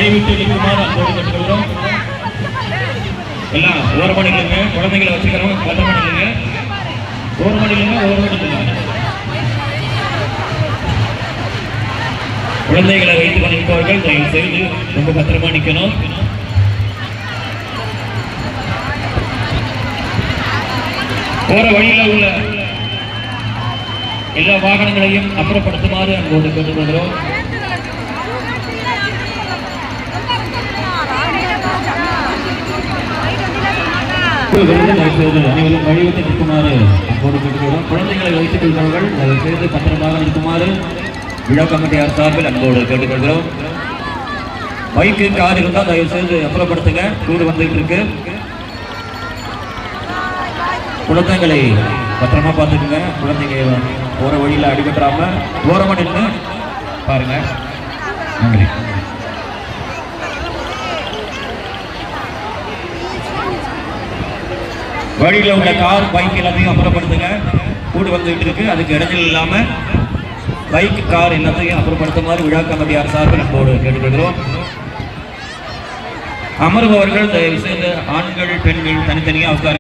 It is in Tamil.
வழிவிட்டு நிற்குமாறு அன்போடு கேட்டுக்கொள்கிறோம். எல்லாம் ஓரமா நில்லுங்க. குழந்தைகளை வச்சுக்கிறோம், பத்திரமா நில்லுங்க. ஓரமா நில்லுங்க, ஓரமா நில்லுங்க. குழந்தைகளை வைத்துக் கொண்டிருப்பவர்கள் தயவு செய்து ரொம்ப பத்திரமா நிற்கணும். போற வழியில உள்ள எல்லா வாகனங்களையும் அப்புறப்படுத்துமாறு அன்போடு கேட்டுக்கொள்கிறோம். அனைவரும் வழிவிட்டு நிற்குமாறு அன்போடு கேட்டுக்கொள்கிறோம். குழந்தைகளை வைத்துக் கொள்பவர்கள் தயவு செய்து பத்திரமாக நிற்குமாறு விழா கமிட்டியார் சார்பில் அன்போடு கேட்டுக்கொள்கிறோம். பைக்கு கார் இருந்தால் தயவு செய்து அப்புறப்படுத்துங்க. கூடு வந்துகிட்டு இருக்கு. குழந்தைகளை பத்திரமா பார்த்துக்குங்க. குழந்தைங்க போற வழியில் அடிபட்டுறாம ஓரமா நின்று பாருங்க. நன்றி. வழியில் உள்ள கார் பைக் எல்லாத்தையும் அப்புறப்படுத்துங்க. கூடு வந்துகிட்டு இருக்கு. அதுக்கு இடைஞ்சல் இல்லாம பைக் கார் எல்லாத்தையும் அப்புறப்படுத்துமாறு விழா கமிட்டியார் சார்பில் நம்மோடு கேட்டுக்கொள்கிறோம். அமர்பவர்கள் தயவு செய்து ஆண்கள் பெண்கள் தனித்தனியாக உட்கார்.